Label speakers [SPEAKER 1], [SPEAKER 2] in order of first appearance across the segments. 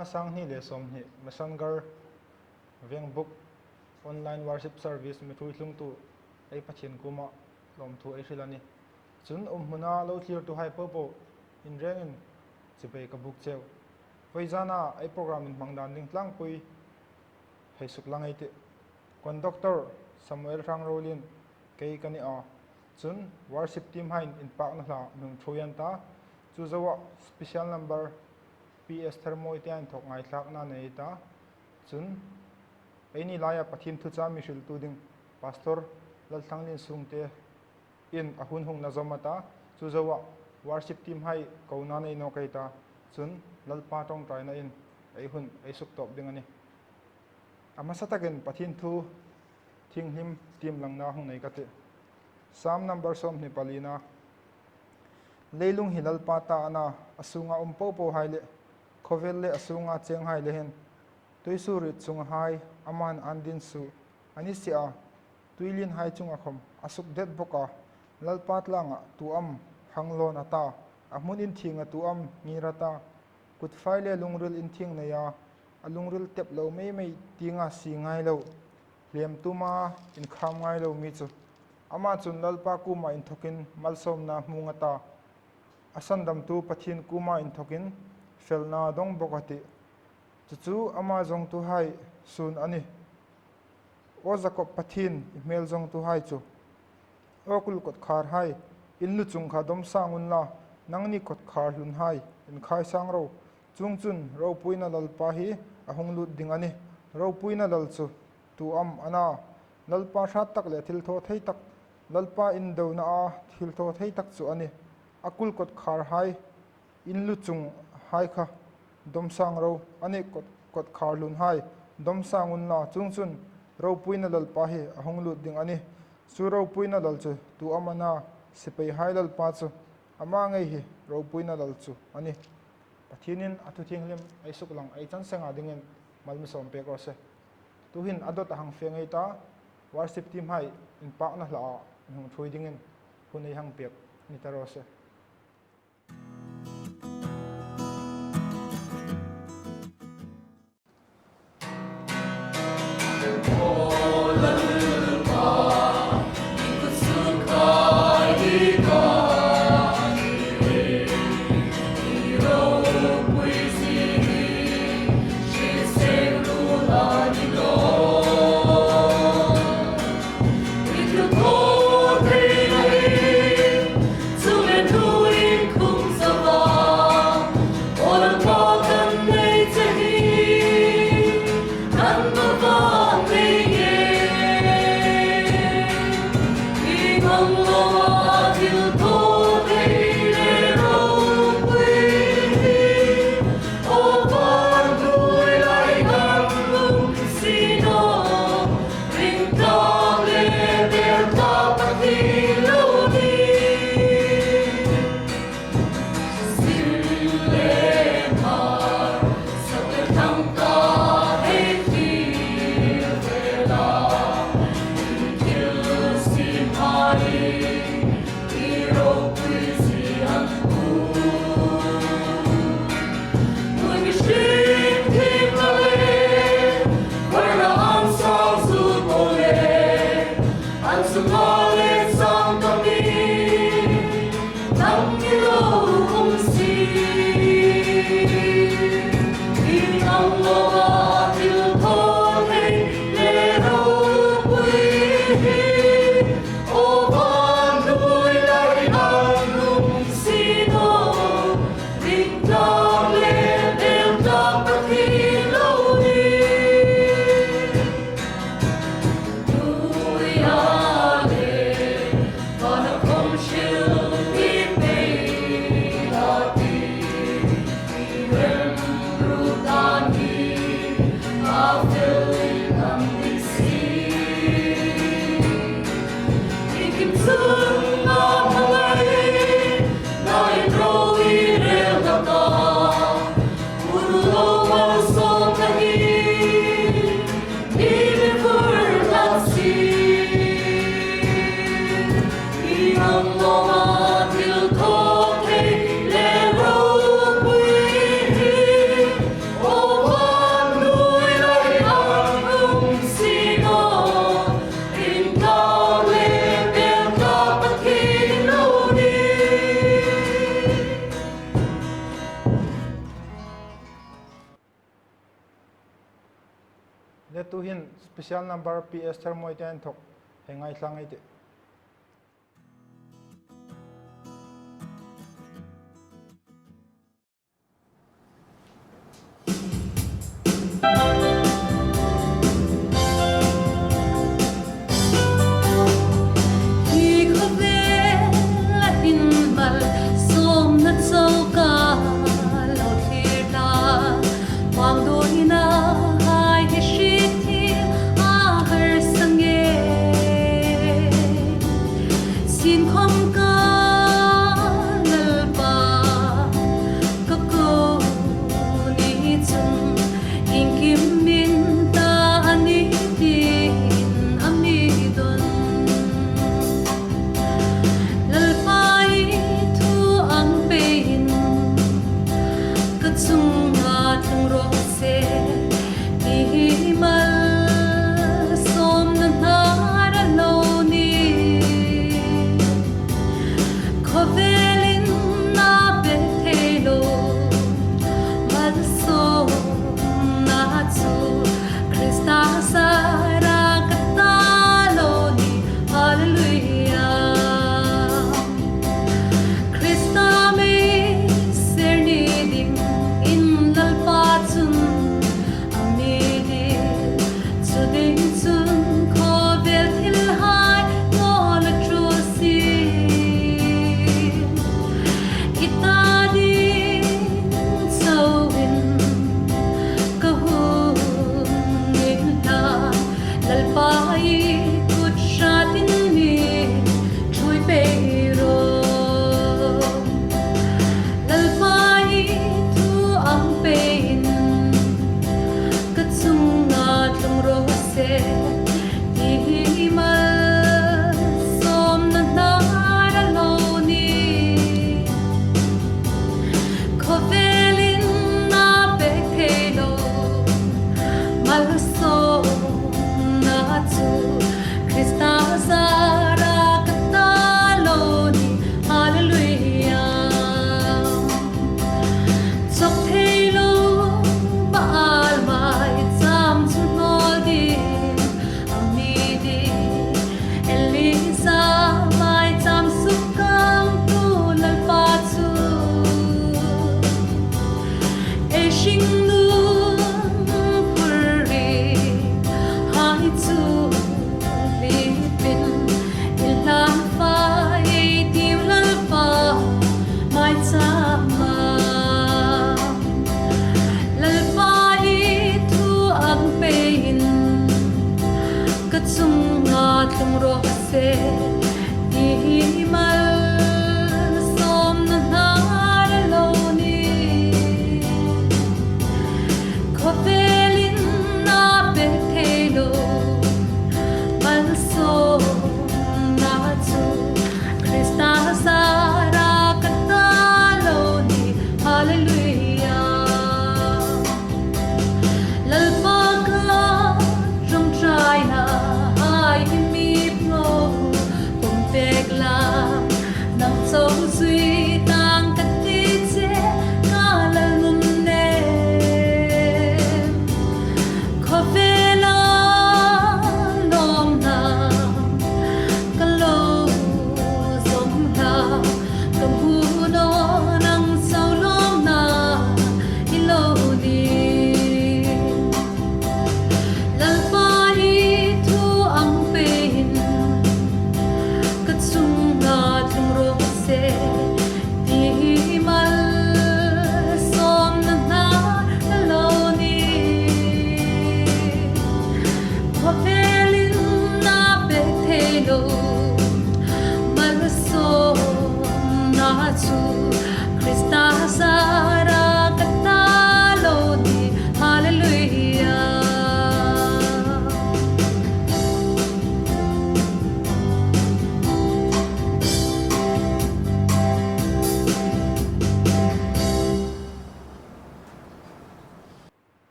[SPEAKER 1] na sangni le somni messenger veng book online worship service mi thui hlung tu ai pathin kuma lom thu ai hrilani chun muna lo clear to hai popo in rengin chipe ka book cheu voizana ai program in bangdan ding tlang pui hei suk langai te conductor Samuel Rangrolin kei kani a chun worship team hain in pak na hla nung thuyan ta chu zawa special number PS thermoi tian thok ngai thlak na nei ta chun aini laya pathin thu cha mi hril tu ding pastor Lalthlanglien Sungte in ahun hung na zomata chu zawa worship team hai ko na nei no kai ta chun lalpa tong trai na in ai hun ai suk top ding ani amasatagen pathin thu thinglim team lang na hung nei ka te Psalm number som ni palina leilung hilal pata ana asunga umpopo haile khovel le asunga cheng haile hen tuisuri chung hai aman andin su anisia tuilin hai chung akhom asuk det boka lalpat langa tuam hanglon ata amunin thinga tuam ngirata kutfaile lungrul in thing na ya alungrul tep lo mei tinga si ngai lo lem tuma in kham ngai lo mi chu ama chun lalpa kuma in thokin malsom na mungata asandam tu pathin kuma in thokin felna dong bokati chu ama jong tu hai sun ani o zakop pathin email jong tu hai chu okul kot khar hai inlu chung kha dom sangun la nangni kot khar lun hai in khai sang ro chung chun ro puina lalpa hi ahung lut ding ani ro puina lal chu tu am ana lalpa sha tak le thil tho thei tak lalpa in do na a thil tho thei tak chu ani akul kot khar hai inlu chung hai kha dom sang ro ani kot khar lun hai dom sangun la chung chun ro puina lalpa hi ahung lut ding ani su ro puina lal chu tu amana sipai hai lalpa chu ama ngai hi ro puina lal chu ani pathinin athu thinglim ai suklang ai chan senga dingin malmi som pe ko se tuhin adot hang fengai ta worship team hai in pa na hla hung thui dingin hunei hang pek ni taro se
[SPEAKER 2] Oh
[SPEAKER 1] le tu hin special number PS thermoi ten thok hengai thlangai te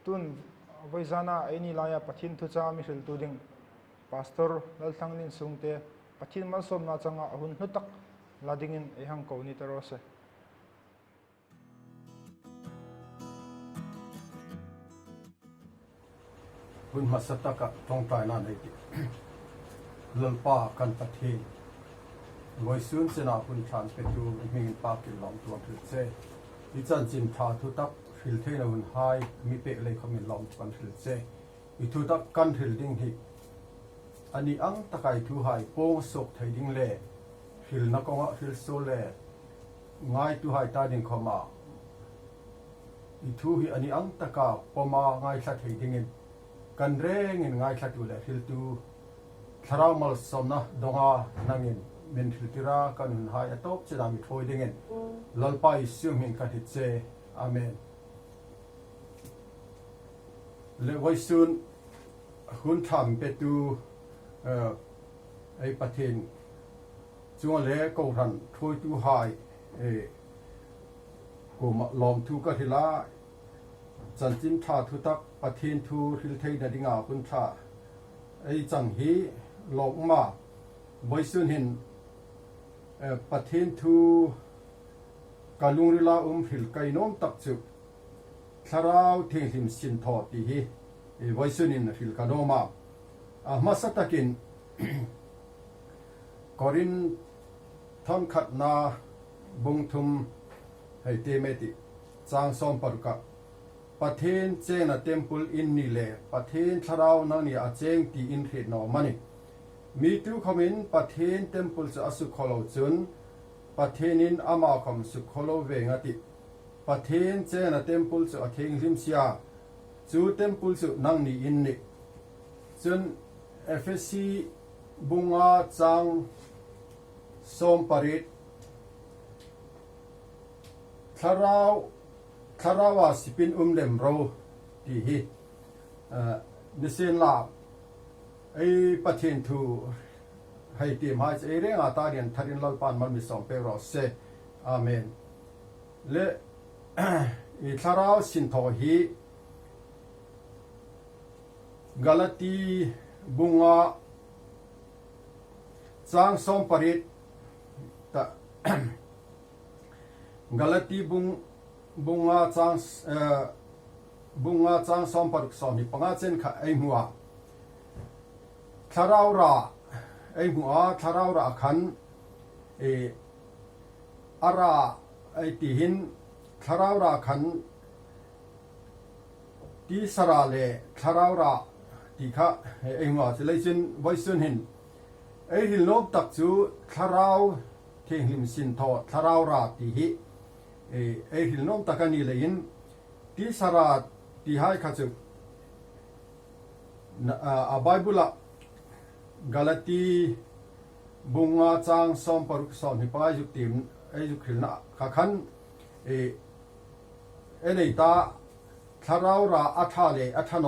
[SPEAKER 1] tun voizana eni laya pathin thu cha mi hril tu ding pastor Lalthlanglien Sungte pathin mal som na changa ahun hnutak ladingin ehang ko ni terose
[SPEAKER 2] คุณมาสตกะตรงตายนั่นเองลลป้ากันประเทศไว้ซูนเสนาคุณชานไปดูมีปากิลลองตัวถือเซดิจันจินทาทุตักฟิลเทนอุ่นไฮมีเปเลยเขามีลองกันถือเซอิทุตักกันถือดิ้งฮิอันนี้อังตะไคทุไฮโป้งศกไทยดิ้งเล่ฟิลนักงะฟิลโซเล่ง่ายทุไฮตาดิ้งเข้ามาอิทุฮิอันนี้อังตะกาปมาง่ายสัตย์ไทยดิ้งเงินกันเร่งง่ายสัตย์อยู่เลยฟิลตูทาราวมัลสมนะดงานังเงินเมนฟิลติรากันหุ่นหายตบจะดามิถอยดิ้งเงินลลไปซิ่งหินกันทิเจอาเมนเลวไว้ซุนหุ่นทำเป็ดูไอประเทศจังเล่ก็ทันถอยตูหายกูมาลอมทูก็ทีละจันจินทาทุตักประเทศทูทิลเทนดิ่งอาคุณทาไอจังฮีลงมาไว้ซุนเห็นประเทศทูกาลุงริลาฟิลไกน้อมตักจุคาราวเทงหิมสินทอตีฮีไว้ซุนเห็นฟิลกาโนมามาสตักินกอรินทอนขัดนาบุงทุมให้เตเมติจางซอมปรุกะประเทศเจนะเทมพุลอินนี่เลประเทศคาราวนั่นนี่อาเจงตีอินเทนอมันนี่มีตุคอมินประเทศเทมพุลจะอสุขโลจุนประเทศนินอามาคมสุขโลเวงติประเทศเจนะเทมพุลจะอเทงลิมเซียจูเทมพุลจะนั่งนี่อินนี่จนFSC บุงอาจังสมปริตคาราวาสิปินเลมโรที่ฮีนิเซนลาไอประเทศทูให้ทีมหายใจเรื่องอาตาเรียนทารินลลปานมันมีสองเปรอเซอาเมนและคาราวสินทอฮีกาลตีบุงอาจางสมปริตตะกาลตีบุงอาจางสมปริตสอนิปังอาเจนขะไอหัวคาราวราไอหัวคาราวราขันอาราไอตีหินคาราวราขันตีสระเลคาราวราที่ข้าไอ้หัวจะเลยจนไว้ส่วนเห็นไอ้หินลบตักจูคาราวเทหิมสินทอคาราวราที่ฮิไอ้หินลบตักนี่เลยยินที่สระที่ให้ข้าจูไบเบิลกาลตีบุงอาจางสอมปรุกสอนให้ไปจุดทีมไอ้จุดขึ้นนะข้าขันไอ้ในตาคาราวราอัฐาเลอัฐโน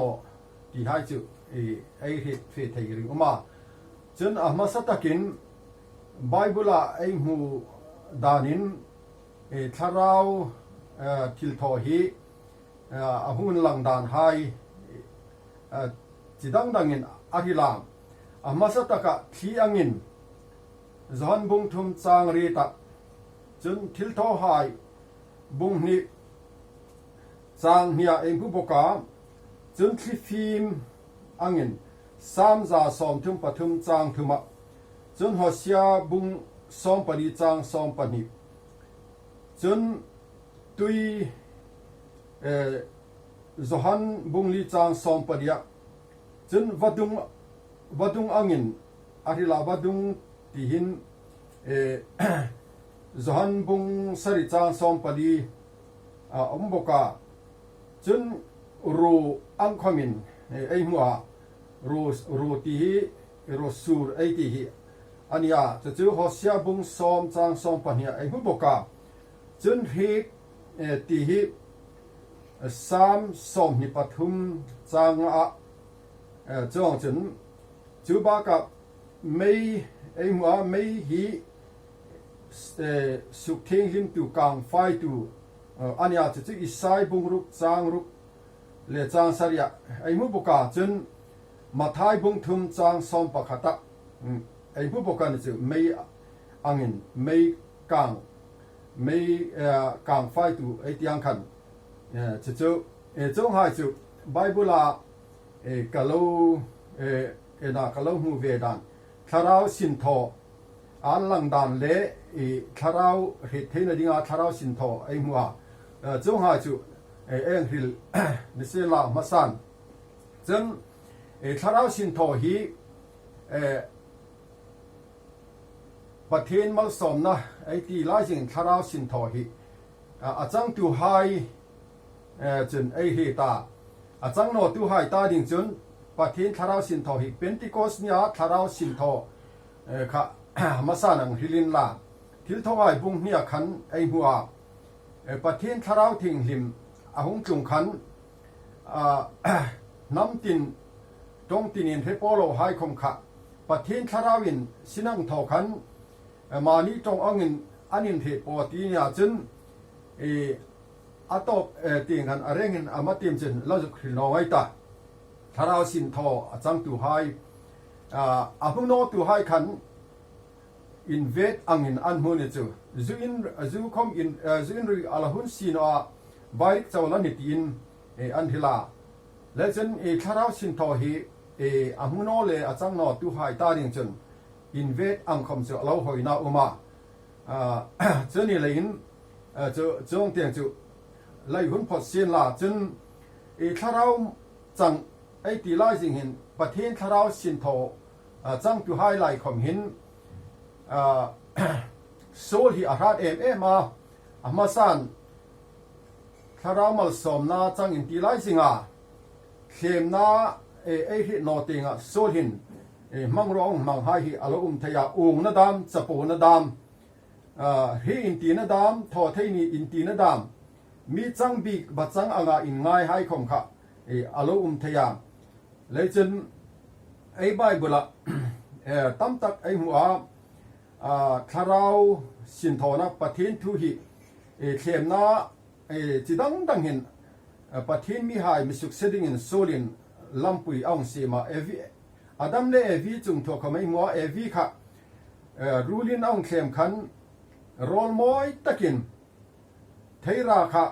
[SPEAKER 2] ที่ให้จุไอ้เหตุเฟทให้ริงออกมาจนมาสตักินไบเบิลไอ้หูดานินคาราวทิลทอฮีหูนลังดานไฮจิดังดังอินอาริลามมาสตักะที่อังอินจอนบุงทุมจางรีตะจนทิลทอไฮบุงนี้จางเนียเองผู้ประกาศจนที่ฟิล์มอังเงินสามจาสอมทุมปฐุมจางทุมะจนหัวเสียบุงสอมปนีจางสอมปนีจนตุยจหันบุงลีจางสอมปนีจนวัดุงอังเงินอาริลาวัดุงที่หินจหันบุงสริจางสอมปนีบกาจนรูอังคมินไอหัวรูที่รูสูรไอที่อันนี้จะเจอหัวเสียบุงสอมจางสอมปนีไอหัวบกาจนเฮกที่สามสอมนิปทุมจางจงจนจูบากับไม่ไอหัวไม่ฮีสุขเทงหิมตูกางไฟตูอันนี้จะเจออิสายบุงรุกจางรุกเลจางสริยไอ้มุบกาจนมาทายบุงทุมจางสอมปะขตะไอ้มุบกานี่จะไม่อังเงินไม่กางไม่กางไฟตูไอ้ที่อังคันจะเจอจงหายจุไบเบิล กะโลน่ากะโลหูเวดันทาราวสินโทอันลังดันเลทาราวเหตุเทนดิงาทาราวสินโทไอหัวจงหาจุเอ็งฮิลนิเซลามาสันจนทาราวสินโทฮีประเทศมัลสมนะไอที่ไล่สิ่งทาราวสินโทฮีอาจังตูไฮจนไอเฮตาอาจังโนตูไฮตาดิ่งจนประเทศทาราวสินโทฮีเป็นติโกสเนียทาราวสินโทค่ะมาสานังฮิลินลาทิลทวายบุงเนียขันไอหัวประเทศทาราวทิ้งหิมอาหงจุงขันน้ำตินตรงตินินเทโปโลไฮคมขะประเทศทาราวินสินังทอขันมานี้ตรงอังินอันินเทโปตีเนี่ยจนอัตบตีงันอะไรเงินอามาติมจนเราจะขึ้นน้อยตาทาราวสินทอจังตูไฮอาพุ่งโนตูไฮขันอินเวดอังินอันมุนจูจูคอมอินจูอินรีอาลาหุนซีนาวายเจ้าลันนิตินอันฮิลาและจนทาราวสินทอฮีอามุโนเลอาจังนอตูไฮตาดิงจนอินเวดอังคอมเจ้าเราหอยนาอุมาจนนี่เลยอินจงเตียงจูไล่หุ่นพอดเสียนลาจนทาราวจังไอตีไล่สิงหินประเทศทาราวสินทอจังตูไฮไล่คอมหินโซลฮีอาราดมาอามาสันทาราวมัลสมนาจังอินตีไลสิงาเข้มนาไอฮิโนติงาโซลหินมังร้องมังไฮฮิอาลุมทยาองนาดามสปูนาดามฮีอินตีนาดามทอเทนีอินตีนาดามมีจังบีกบัดจังอ่างอินง่ายให้คงค่ะอาลุมทยาเลยจนไอไบเบิลตั้มตักไอหัวทาราวสินทอนะประเทศทุหิเข้มนาจิดังเห็นประเทศมีหายมีสุขเสดิงินโซลินลำปุยอ่างเสียมาอดัมเลวีจุงทัวเขาไม่มัววีค่ะรูลินอ่างเข้มขันโรลมอยตะกินเทราค่ะ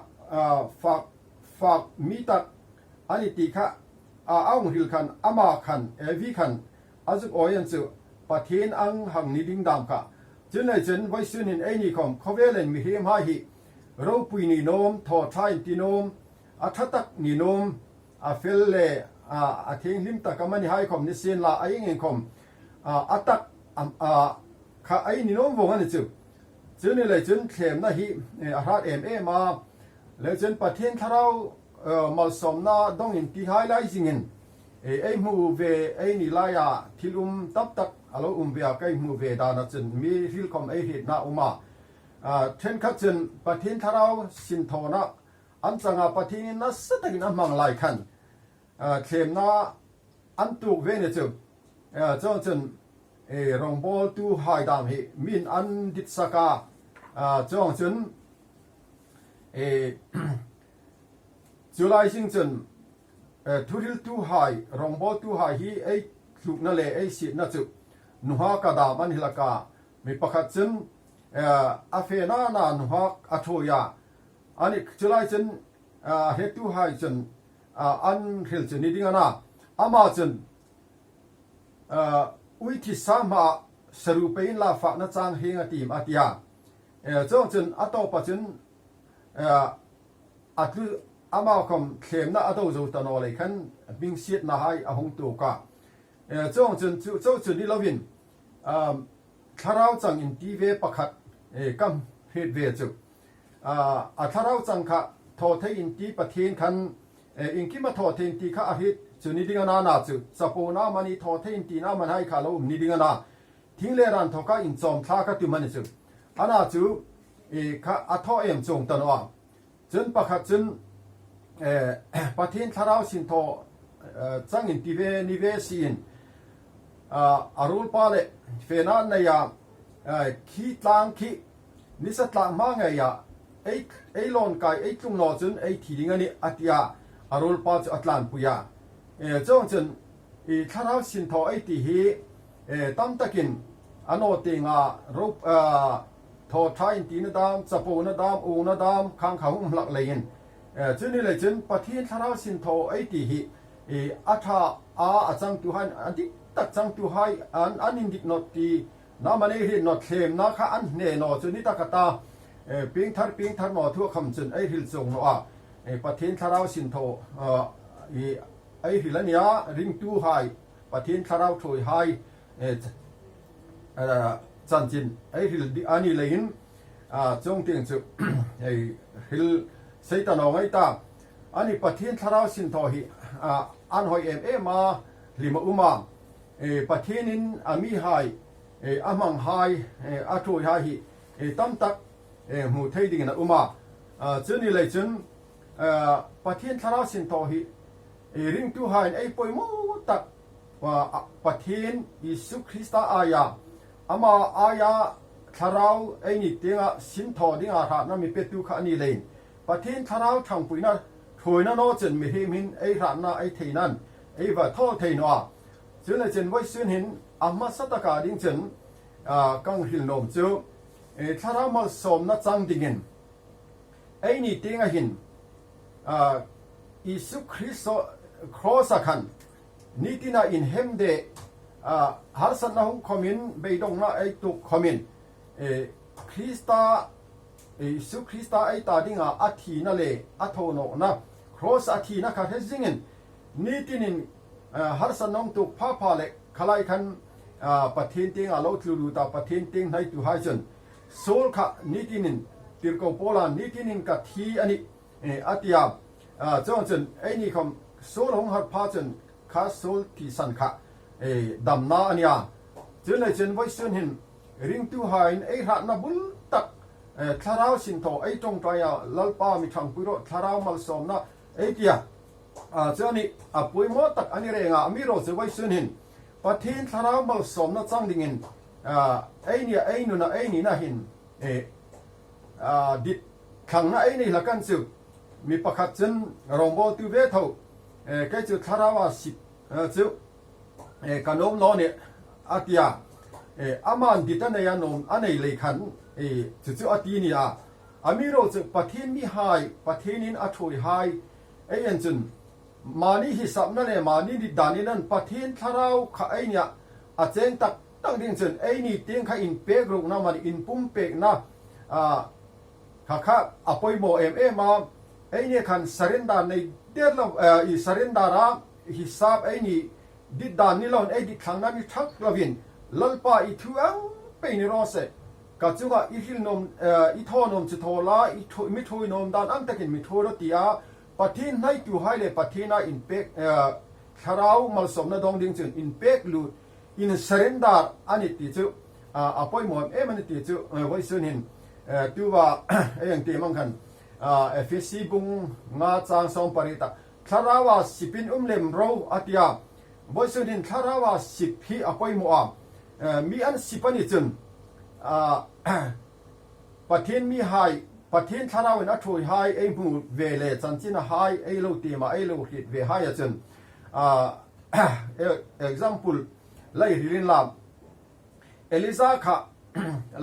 [SPEAKER 2] ฝากมีตักอันนี้ตีค่ะอ่างฮิลขันอามาขันวีขันอาจุกโอยันจุประเทศอังหังนิดิงดามค่ะจนในจนไว้สุนินไอนี่คอมเขาเวลนมีเฮียมหาหิเราปุยนิโนมทอทายติโนมอัฐตักนิโนมอาเฟลเลอาเทงลิมตะกมันให้คอมนิเซียนลาไอเองคอมอัตักข้าไอนิโนมวงอันนี้จนนี่เลยจนเข้มนะฮิอาราดมาเลยจนประเทศทาราวมัลสมนาดงอินที่ไฮไลท์สิงินไอมูเวไอนิลายาทิลุมตักอาลูเวอาไอมูเวดานะจนมีฮิลคอมไอเหตุนาอุมาเช่นขัดจนประเทศทาราวสินทอนะอันจังประเทศนั้นสตักินมังไลขันเข้มนาอันตุกเวเนจูจนรองบอลตูไฮดามฮิมินอันดิสกาจนจุลัยสิงจนทุริลตูไฮรองบอลตูไฮฮีไอลูกนั่นเลยไอสินะจูนุฮากาดามันฮิลกามีประคัดจนอาเฟนานานุฮักอัทวยาอันนี้จุลัยจนเฮตูไฮจนอันเฮลจนนี่ดิ้งนะอามาจนอุยที่สามารถสรุปเป็นลาฝักนัดจางเฮงตีมอาทิยาจนอัตโตปัจจุนอัตลุอามาคมเข้มนะอัตโตจูตันอเลยขันบิงเสียดนะให้อาหงตัวกะจนนี่เราวินทาราวจังอินทีเวประคัดกัมเฮดเวจูทาราวจังค่ะทอเทอินทีประเทศขันอินกิมาทอเทอินทีค่ะอาทิตจุนิดิงนานาจูสปูนามันนี่ทอเทอินทีนามันให้ข้าเรานิดิงนาทิ้งเลรันทอค่ะอินจอมท่าค่ะตุมันจูอันนั้นจูค่ะอัทอเอ็มจงตันว่าจนประคัดจนประเทศทาราวสินทอจังอินทีเวนิเวซีนอารุลปาเลเฟนันเนียขี้ตางขี้นิสัตลางมาไงยาไอลอนไกไอจุงนอจนไอทีดิงนี่อัตยาอารุลปาจอัตลานปุยาจงจนทาราวสินทอไอตีฮีตั้มตะกินอันโอติงารูปทอทายตีนดามสปูนดามอูนดามข้างเขาหลักเลยจนนี่เลยจนประเทศทาราวสินทอไอตีฮี อาธาอาจังตุให้อันที่ตักจังตุให้อันอินดิกนอตีน้ำมันเห็นนอเทมนะค่ะอันเนนอจุนิตากตาปิงทัดหมอทั่วคำจุนไอหิลส่งเนาะประเทศทาราวสินโทไอหิลเนียริงตูไฮประเทศทาราวถอยไฮจันจินไอหิลอันนี้เลยจงเตียงจุไอหิลเซตันองไอตาอันนี้ประเทศทาราวสินโทฮิอันหอยมาลิมาอุมาประเทศนี้มีไฮอามังไฮอาถอยไฮฮิตั้มตักหูไทยดิ่งนะอุมาจุนี่เลยจุนประเทศทาราวสินโตฮิริงตูไฮไอปอยมูตักว่าประเทศยิสุคริสต์อายาอามาอายาทาราวไอนี่เตียงสินโตดิ่งอาหารนั้นมีเป็ดตูขานี่เลยประเทศทาราวทางปุยนะถอยนั่นโอจุนมีเฮมินไอหานน่ะไอเทนั้นไอว่าท่อเทนัวจุนเลยจุนไว้ซุนหินอามาสัตตะการดิ่งจุนกังหิลนมจูทาราวมาสมนัดจังดิ่งไอนี่เตียงหินยิสุคริสต์ครอสกันนี่ที่น่าอินเฮมเดฮาร์สันน่าหงคอมินเบยดงน่าไอตุกคอมินคริสตายิสุคริสต์ไอตาดิ่งอาทีนั่นเลยอาโทโนนะครอสอาทีนะค่ะเฮซิงนนี่ที่นินฮาร์สันน่าตุกพาเล็กขลายคันประเทศเตียงเราทลูตาประเทศเตียงในตุไฮจนโซลค่ะนี่ที่นินติร์กโปแลนด์นี่ที่นินกับทีอันนี้อาทิยาจงจนไอ้นี่คำโซลของหัดพาจนข้าโซลที่สันค่ะดำนาอันนี้จนเลยจนไว้ส่วนหินริงตูหายไอ้หัดนับบุลตักทาราวสินโตไอ้ตรงใจลัลปามีทางปุโรทาราวมัลสมนะไอ้เดียเจ้านี่ปุยมอตักอันนี้เรงมีโรจะไว้ส่วนหินประเทศทาราวมัลสมนะจังดิ่งไอ้เนี่ยไอ้นู่นไอ้นี่นะหินดิดขังนะไอ้นี่ละกันสุดมีประคัตจนรองบอลตัวเวทเอาแค่จุดทาราวสิจุดกันอมน้อเนี่ยอาทิยาอามันดิตันเนี่ยนมอันนี้เลยขันจุดอาทินี่อามีโรจุประเทศมีไฮประเทศนี้อัฐวยไฮไอ้ยันจุนมานี่ฮิสับนั่นเองมานี่ดิดานี่นั่นประเทศทาราวข้าไอ้เนี่ยอาเจนตักตั้งดิ่งจุนไอ้นี่เตียงข้าอินเปกรุกนะมันอินปุ่มเปกนะข้าอภัยโมมาไอ้เนี่ยคันสรินดาในเดือดเราสรินดาระฮิสับไอ้นี่ดิดานนี่เราไอ้ดิดทางนั้นนี่ทักลาวินลัลปาอีทัวงไปนี่รอเสกัจจุบันอีหิลนมอีทอนมจุดโทลาอีมิทุยนมดานอันตะกินมิทุยรตีอาประเทศไหนตัวให้เลยประเทศน่ะอินเป็กคาราวมาสมนาดองดิ่งจุนอินเป็กลูอินสรินดาอันนี้ติจูอภัยโมมันติจูไว้ส่วนหินตัวว่าอย่างที่มังคันFSC บุงงาจางสองปริตาทาราวาสิบินเลมโรอาทิยาบอยสุดินทาราวาสิบีอภัยมัวมีอันสิปันิจุนประเทศมีไฮประเทศทาราวินอัฐวยไฮไอมูเวเลจันจินไฮไอโลตีมาไอโลฮิตเวไฮจุนexample ไล่ริลินลาเอลิซาค่ะ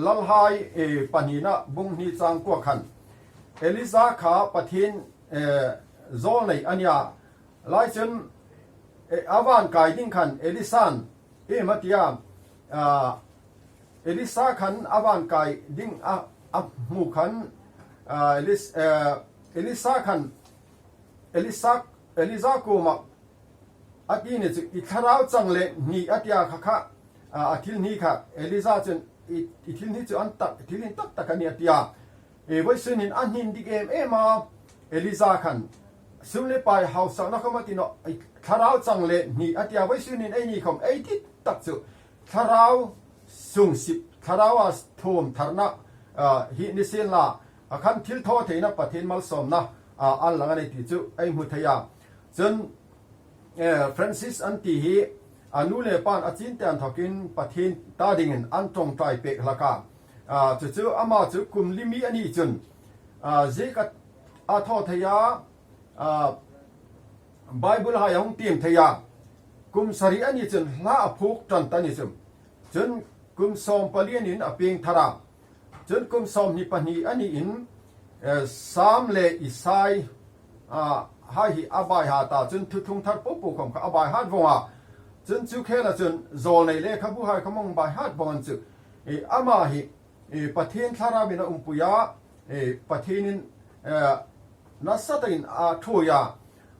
[SPEAKER 2] ลัลไฮปานีนะบุงนีจางกวขันเอลิซาค่ะประเทศโซนในอันยาไล่จนอาวันกายดิ้งขันเอลิซานมัตยาเอลิซาขันอาวันกายดิ้งหมู่ขันเอลิซาขันเอลิซากูมาอาทิตย์นี้อีทาราวจังเลยนี่อาทิตย์ค่ะอาทิตย์นี้ค่ะเอลิซาจนอาทิตย์นี้จะอันตักอาทิตย์นี้ตักกันนี่อาทิตย์ไว้ส่วนนี้อันนี้ดิเกมมาเอลิซาขันสุนเลไปเฮาสังนักมาติโนทาราวจังเลยนี่อาทิตย์ไว้ส่วนนี้ไอ้นี่ของไอ้ที่ตักจุทาราวสูงสิบทาราวทุ่มทารนะฮินิเซนลาขันทิลทอเทนะประเทศมัลสมนะอันหลังอันนี้ที่จุไอ้มุทยาจนฟรานซิสอันที่ฮีอนุเลปานอาจินเตียนทอกินประเทศตาดิ่งอันตรงใจเปกละกาจุอามาจุคุมลิมีอันนี้จนเจกัดอาทอทยาไบเบิลหายองเตียมทยาคุมสรีอันนี้จนลาพูกจันตันนี้จนคุมสอมปลีนินอเปียงทาราจนคุมสอมนิปนีอันนี้อินสามเลอิไซ hai hi abai ha ta chun thu thung thar po pu khom kha abai hat vonga chun chu khela chun zol nei le khabu hai khamong bai hat bongan chu ama hi pathian thara bina umpuya pathinin nasatain a thoya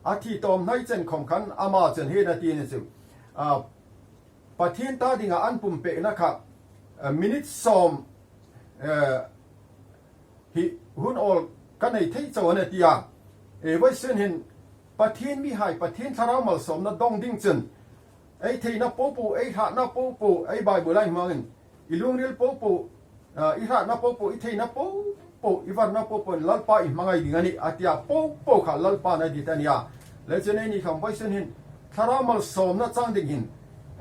[SPEAKER 2] athi tom nai chen khom khan ama chen he na ti ni chu pathian ta dinga an pum pe na kha minute som hi hun ol kanai thei chaw na tia vai sen hin pathian mi hai pathian thara mal som na dong ding chen ai thei na popu ai ha na popu ai bible lai mangin ilung ril popu i ha na popu i thei na popu i van na popu lalpa i mangai dingani atia popu kha lalpa na ditania le chen ai ni kham vai sen hin thara mal som na chang ding hin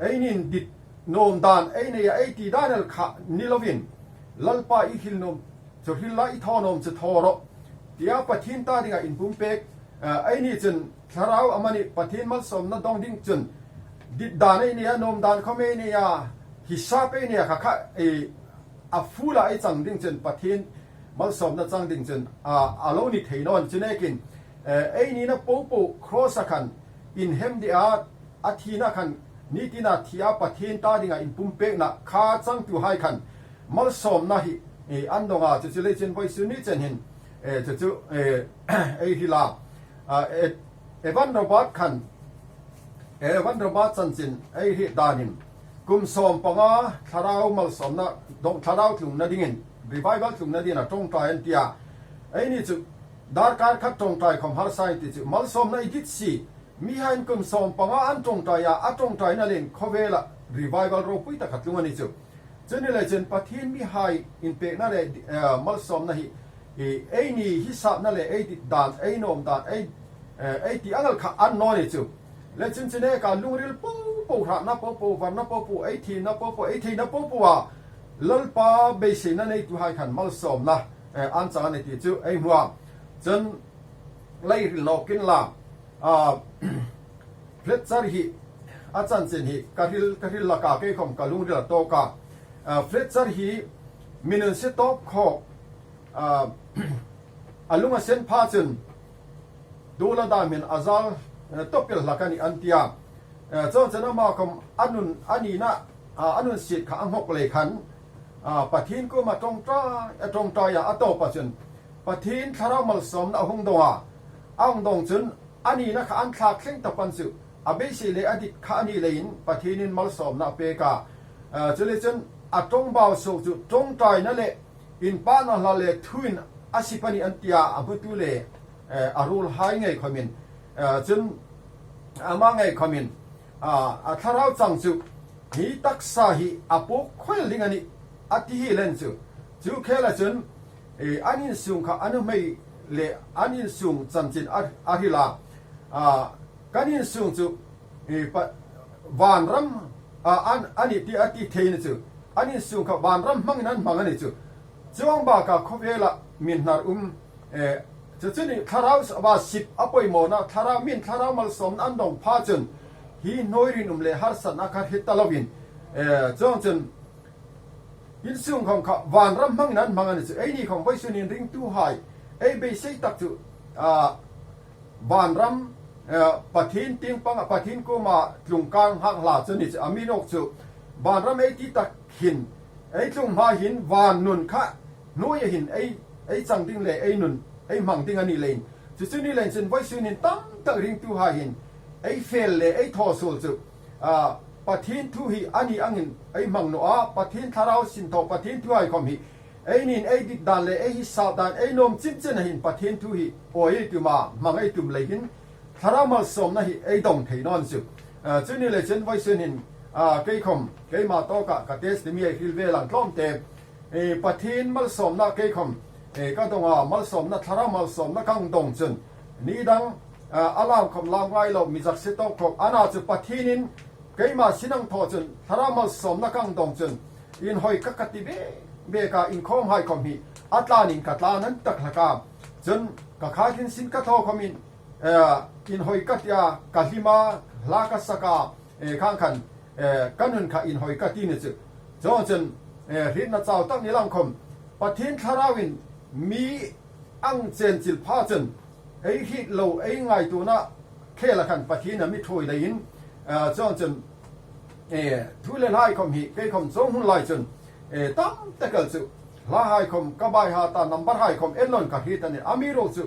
[SPEAKER 2] ai nin dit nom dan ai ne ai ti danal kha nilovin lalpa i hil nom cho hil lai thonom che thoro tia pathin ta dinga in pum pek ai ni chen tharau amani pathin mal som na dong ding chun dit dan ai ne nom dan khome ne ya hisap ai ne kha kha a fula ai chang ding chen pathin mal som na chang ding chen alo ni theinon chinekin ai ni na popo cross khan in hem dia athina khan ni tina thia pathin ta dinga in pum pek na kha chang tu hai khan mal som na hi andonga chu le chen voi su ni chen hin chu ai hila evan robot khan evan robot chan chin ai hi danin kum som panga tharau mal som na dong tharau tlung na dingin revival tlung na dina tong tai an tia ai ni chu dar kar khat tong tai khom har sai ti chu mal som na idit si mi han kum som panga an tong tai ya atong tai na len khovela revival ro pui ta khatlung ani chu chuni le chen pathin mi hai in pe na le mal som na hi ai ni hisap na le ai dit dan ai nom dan ai ti angal kha an no ni chu le chen chene ka lungril pu pu ha na pu van na pu ai thi na pu ai thi na pu wa lalpa be se na nei tu hai khan mal som na an cha ne ti chu ai hua chen lai ri lo kin la flet char hi a chan chen hi karil la ka ke khom ka lungril to ka fletcher hi minun se top kho alunga sen pha chun dola da min azal topil lakani antia chon chana ma kom anun ani na anun sit kha anghok le khan pathin ko ma tong ta ya ato pa chun pathin thara mal som na hung donga ang dong chun ani na kha an thak thleng ta pan chu abe se le adit kha ani lein pathinin mal som na pe ka chule chun atong bao so chu tong tai na le in pa na la le thuin asipani antia abutu le arul hai ngai khomin chun ama ngai khomin a tharau chang chu hi taksa hi apo khoil lingani ati hi len chu khela chun anin sung kha anu mai le anin sung chanchin ahila kanin sung chu van ram ani ti ati thein chu ani su kha ban ram manginan mangani chu chuang ba ka khobela min nar chuni tharau ba sip apoi mo na thara min thara mal som an dong pha chun hi noirin le har san akha hitalovin chun in sung khom kha ban ram manginan mangani chu ai ni khom vai sunin ring tu hai ai be sei tak chu ban ram pathin ting pang pathin ko ma tlungkang hak la chuni aminok chu ban ram ai ti tak hin ai tlung ma hin van nun kha noya hin ai chang ding le ai nun ai mang ding ani lein chu ni len chen voi sunin tam tak ring tu ha hin ai fel le ai tho sul chu pathin thu hi ani angin ai mang no a pathin tharau sin tho pathin thu ai khom hi ai nin ai dik dan le ai sa dan ai nom chin chen hin pathin thu hi oi tu ma mang ai tum le hin thara mal som na hi ai dong thei non chu chu ni le chen voi sunin cây khom cây mà to cả test thì mi ai về làm lom te pathin mal som na cây khom cái đồng mal som na thara mal som na kang dong chun ni dang alam khom lam ngai lo mi jak se to khom ana chu pathinin cây mà sinang tho chun thara mal som na kang dong chun in hoi ka ka ti be ka in khom hai khom hi atlanin ka tlanan tak laka chun ka khakin sin ka tho khom in hoi ka tia ka hima la ka saka khang khan kanun kha in hoi ka ti ni chu chen rin na chaw tak ni lang khom pathin tharawin mi ang chen chil pha chen ไอ้ฮิตโลไอ้ไงตัวน่ะแค่ละกันปะทีน่ะไม่ถอยเลยอินจ้องจนทุเรศให้คมหิไอ้คมสงหุ่นลอยจนตั้งแต่เกิดสุลาให้คมกบายหาตานับบัตให้คมเอ็นลอนกับฮิตันเนี่ยอามีโรสุ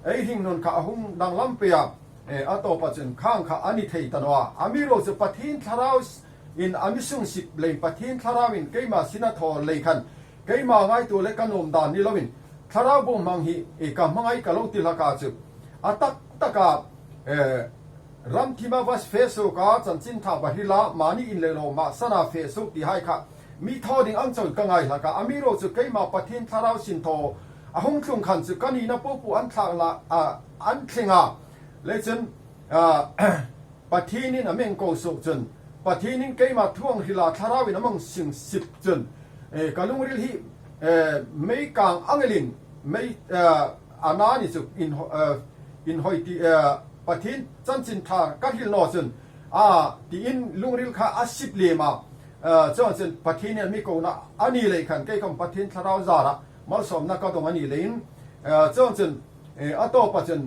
[SPEAKER 2] ไอ้หิงนนข้าหุ่นดังลำเปียอัตโตปัจจุนข้างข้าอันนี้เทตันว่าอามีโรสุปะทีนทาราวอินอามิสุงสิบเลยปะทีนทาราวินเกยมาสินาทอเลยคันเกยมาไงตัวเล็กกันนมดานนี่ลวินทาราบุมังฮีกำมังไงกะโลติลากาจุอัตักตะการัมทิมาวัสเฟสุกาจันจินทาบหิลามานีอินเลโลมาสนาเฟสุที่ให้ค่ะมีทอดิงอังจนกังไงละกาอามิโรจุเกยมาปะทินทาราวสินโตอาหงคลุงขันจุกันนีนะปุ๊บอันทางละอันคลิงาเลยจนปะทินินอเมงโกสุจนปะทีนินเกยมาท่วงฮิลาทาราวินมังสิงสิบจนกาลุงริลฮีไม่กางอังเอลินไม่อานานิสุอินหอยตีปะทีนจันจินทากัฮิลนอจนที่อินลุงริลคาอาสิบเลมาจนจนปะทีนินมีโกนะอันนี้เลยขันเกยคำปะทีนทาราวซาระมาสมนักก็ต้องอันนี้เลยจนจนอัตโตปะจน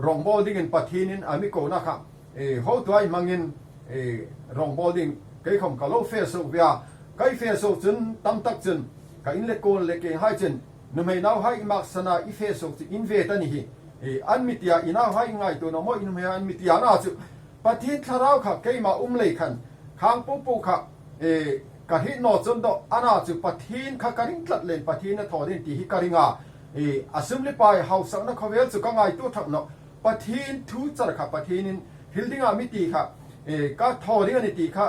[SPEAKER 2] รองบอลดิ้งปะทีนินอามิโกนะครับเขาตัวไอ้มังอินรองบอลดิ้งเกยคำกะโลเฟสุเวียไกเฟสุจนตั้มตักจนกะอินเล็กโกนเล็กให้จนนุ่มให้น่าให้มักษณะอีเฟสุจอินเวตันนี่อันมิตยาอิน่าให้ง่ายตัวน้องอินเวอันมิตยาน่าจุปะทีทาราวค่ะเกยมาเลยขันข้างปุ๊บปุ๊บค่ะกะฮิโนจนดอกอันน่าจุปะทีนค่ะการิงตัดเลนปะทีนน่ะทอดินที่ฮิการิงาอาซุมลิปายเฮาสังนักเขาเวลจุก็ง่ายตัวทักเนาะปะทีนทูจัดค่ะปะทีนินฮิลดิ้งอามิตีค่ะก็ทอดิ้งอันนี้ตีค่ะ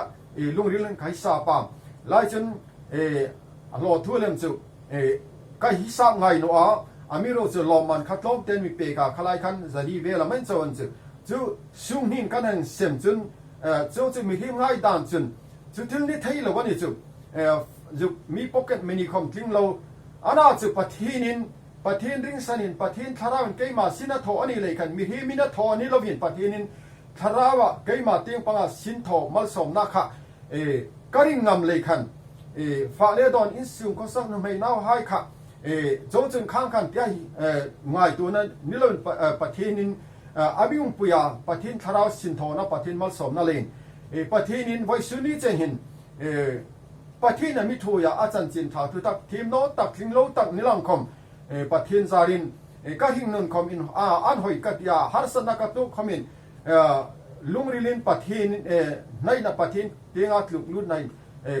[SPEAKER 2] ลุงริลนไขซาปามไล่จนหล่อทั่วเล่มจุก็ฮิซาไงเนาะอามิโรจุลอมันคัดล้อมเต็นมีเปกาขลายคันจะดีเวลามันจะวันจุซุงหินกันนั่งเสียมจนจุมีที่ง่ายด่านจนถึงนี่ไทยเราวันนี้จุมีพ็อกเก็ตมินิคอมทิ้งเราอันนั้นจุปะทีนินปะทีนริงสันินปะทีนทาราวินเกยมาสินาทออันนี้เลยคันมีที่มินาทอนี่เราวินปะทีนินทาราวะเกยมาเตียงปังสินโตมัลสมนักค่ะกริงงำเลยคันฝาเลดอนอินซิงก็สักหนึ่งไม่น่าให้ค่ะจงจึงข้างกันที่ง่ายตัวนั้นนี่เราปะทีนินอาบิอุงปุยาปะทีนทาราวสินโตนะปะทีนมัลสมนั่นเองปะทีนินไว้สุนีเจหินปะทีนมิทูยาอาจารย์จินทาทุตักทีมโนตักทิงโลตักนิลังคมปะทีนซารินก็หิงนุนคอมอินอันหอยกัดยาฮาร์สันนักตุคอมอินลุงริลินปะทีนในนับปะทีนเตียงอัดลุกลุดใน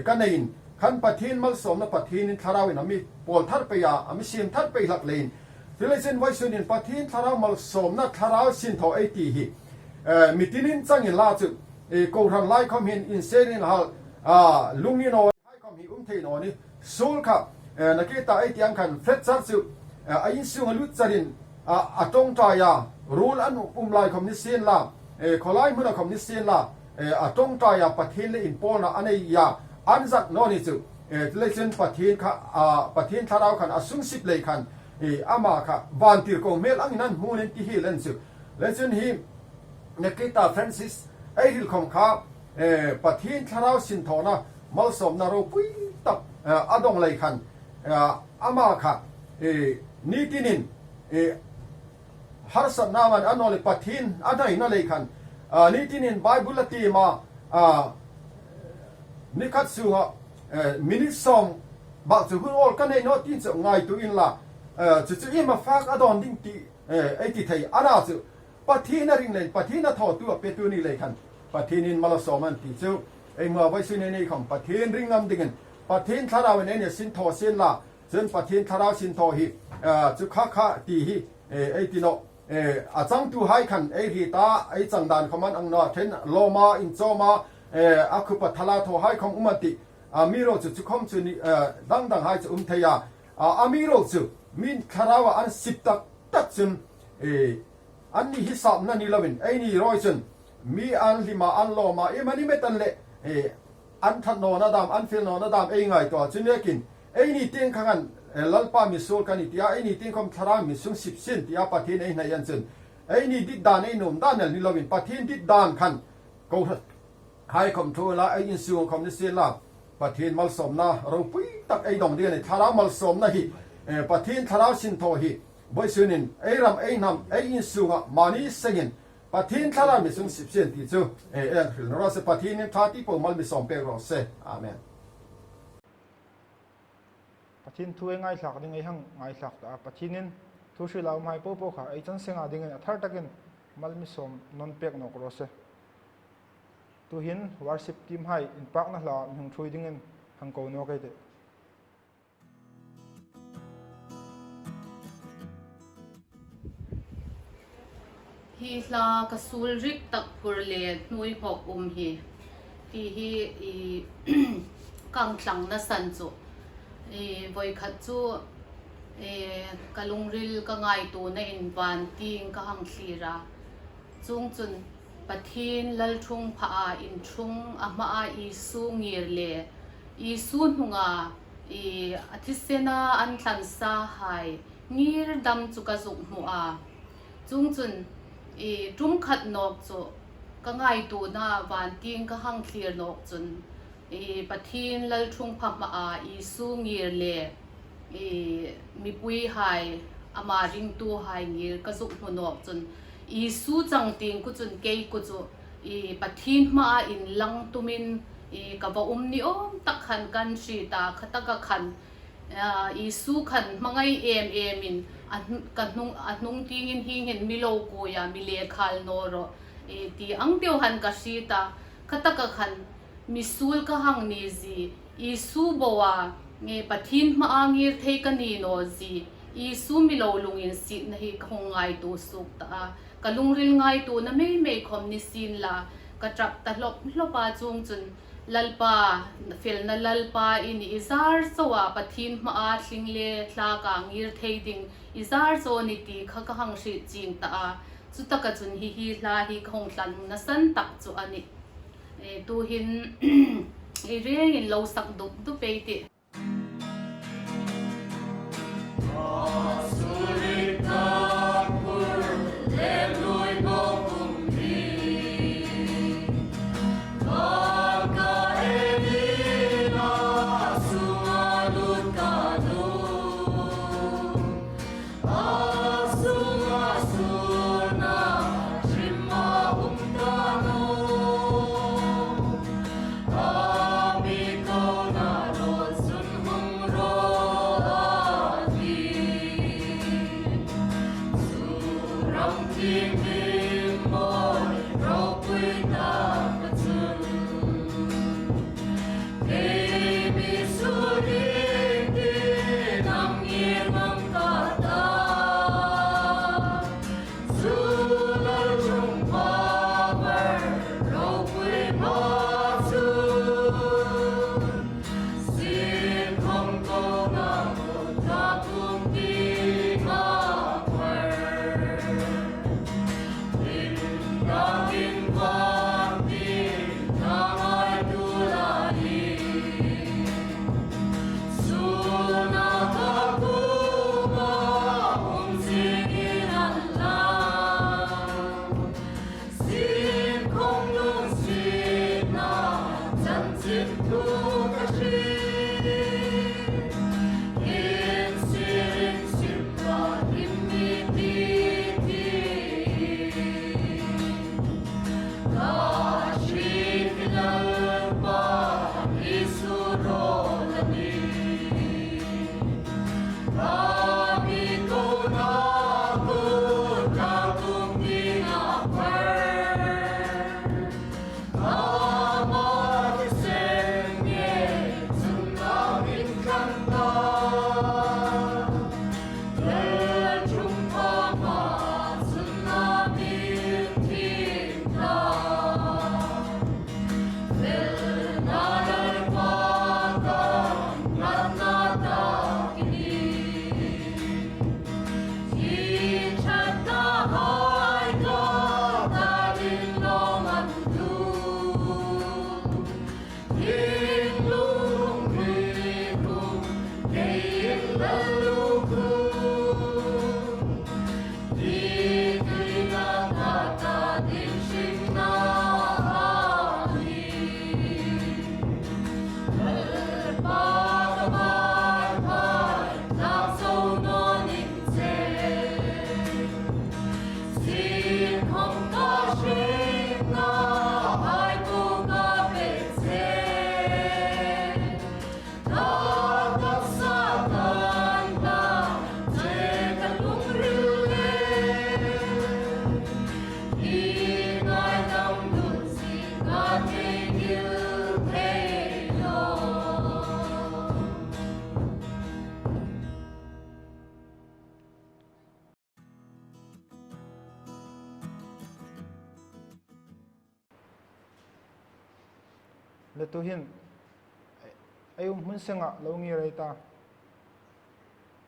[SPEAKER 2] กันในอินขันปะทีนมัลสมนับปะทีนทาราวินมีปอลทัดไปยามีเสียมทัดไปหลักเลนที่เลยเช่นไว้ส่วนอินปะทีนทารามัลสมนับทาราสินทอไอตีฮีมิตินินจังอินลาจุกูรันไล่คอมอินอินเซนินฮัลลุงนี่โนให้คอมอินเทนอนี่สูลครับนักเตะไอตียงขันเฟรดซัร์จุไออินซิงลุดจารินอัตงตายารูลอันไล่คอมนิเซียนลาขอไล่มือคอมนิเซียนละตรงตายาปะเทนเลยอินโปนะอันนี้ยาอันจักโนนิจุเลยเช่นปะเทนค่ะปะเทนทาราวขันสุงสิบเลยขันอามาค่ะวันที่กงเมลอันนั้นหูนินที่ฮิเลนจุเลยเช่นฮีนักกีฬาฟรานซิสไอฮิลคอมค่ะปะเทนทาราวสินทอนะมัลสมนารูปุยตับอดงเลยขันอามาค่ะนี่ที่นินฮาร์สันนามันอันนั้นเลยปะทินอันไหนนั่นเลยคันนี่ที่นี่ไบเบิลตีมานี่คัดสูงมินิซองบักจุหุ่นโอลกันในโน้ตที่จะง่ายตัวอินละจะอินมาฝากอดอนดิ้งตีไอที่ไทยอันนั้นจุปะทินนั่นริงเลยปะทินนั่นทอตัวเป็นตัวนี้เลยคันปะทินินมาละสอมันที่จุไอเมื่อไว้สิ่งนี้ของปะทินริงงำดิ่งปะทินทาราวันนี้สินทอสินละจนปะทินทาราสินทอฮีจุข้าตีฮีไอที่โนอาจังตูให้ขันไอฮีตาไอจังดานขมันอังนาเทนโลมาอินโซมาอาคุปทลาโทให้ของอุมติอามิโรจุคอมจุนีดังให้จุเทียอามิโรจุมินคาราวอันสิบตักจุนอันนี้ฮิสับนั่นนี่ละวินไอนี่ร้อยจุนมีอันลิมาอันโลมามันนี่ไม่ตันเละอันทันโนนาดามอันฟิลโนนาดามไอไงตัวจุนเนกินไอนี่เตียงขันลัลปามิสูลกันนี่ที่ไอ้นี่ทิ้งคำทารามิสุงสิบเซนที่อาปะเทนไอ้นายยันเซนไอ้นี่ดิดดานไอ้หนุ่มด้านนี่เราเป็นปะเทนดิดดานขันกูให้คำทูละไอ้ยินสูงคำนี้เสียละปะเทนมัลสมนะเราปุ้ยตักไอ้ดองเดียนทารามัลสมนะฮีปะเทนทาราสินโตฮี boy sunin eiram einam ein sunga mani sengin pathin thara mi sung sipsen ti chu ang khil no se pathin ni thati po mal mi som pe ro se amen
[SPEAKER 1] pathin thu ngai thak ding ei hang ngai thak ta pathinin thu shi lau mai po kha ei chan senga ding a thar takin mal mi som non pek nok ro se tu hin worship team hai in pak na la hung thui ding in hang ko no kai te
[SPEAKER 3] hi la ka sul rik tak pur le nui hok hi ti hi i kang tlang na san chu e voi khat chu kalungril ka ngai tu na in van ting ka hang thira chung chun pathin lal thung pha a in thung ama a I su ngir le I su hnunga I athisena an thlan sa hai ngir dam chu ka zuk mu a chung chun tum khat nok chu ka ngai tu na van ting ka hang thlir nok chun pathin lal thung pha ma a I su ngir le mi pui hai ama ring tu hai ngir ka zuk mu nok chun I su chang ting ku chun ke ku chu pathin ma in lang tumin ka ba ni tak khan kan si ta khata ka khan I su khan mangai em in anung ting in hing hen milo ko ya mi le khal no ro ti ang teu han ka si ta khata ka khan misul ka hang ni ji I su bowa nge pathin ma angir thei ka ni no ji I su milo lungin sit na hi khongai tu suk ta kalungril ngai tu na mei khom ni sin la ka trap ta lopa chung chun lalpa fel na lalpa in izar sowa pathin ma a thling le thla ka ngir thei ding izar zo ni ti kha ka hang shi ching ta chu taka chun hi hla hi khong tlan na san tak chu ani tu hin re in lo sak du pe ti
[SPEAKER 4] Amico na rosa
[SPEAKER 1] le tu hin ai mun senga lo ngi rei ta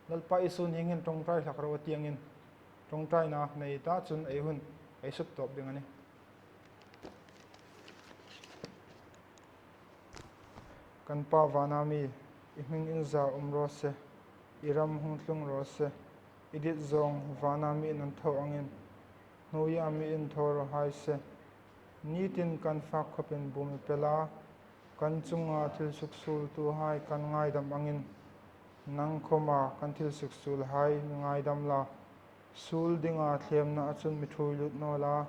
[SPEAKER 1] lalpa isun hingin tong trai thak ro tiangin tong trai na nei ta chun ai hun ai sup top ding ani kan pa vanami ihming inza umro se iram hunglung ro se idit zong vanami nan tho angin nuya mi in thor hai se nitin kan fak khopin bumi pela kan chunga thil suk sul tu hai kan ngai dam angin nang khoma kan thil suk sul hai ngai dam la sul dinga thlem na achun mi thui lut no la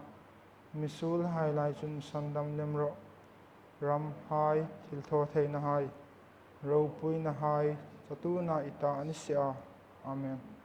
[SPEAKER 1] mi sul hai lai chun sandam lemro ram hai thil tho thei na hai ro pui na hai chatu na ita ani sia amen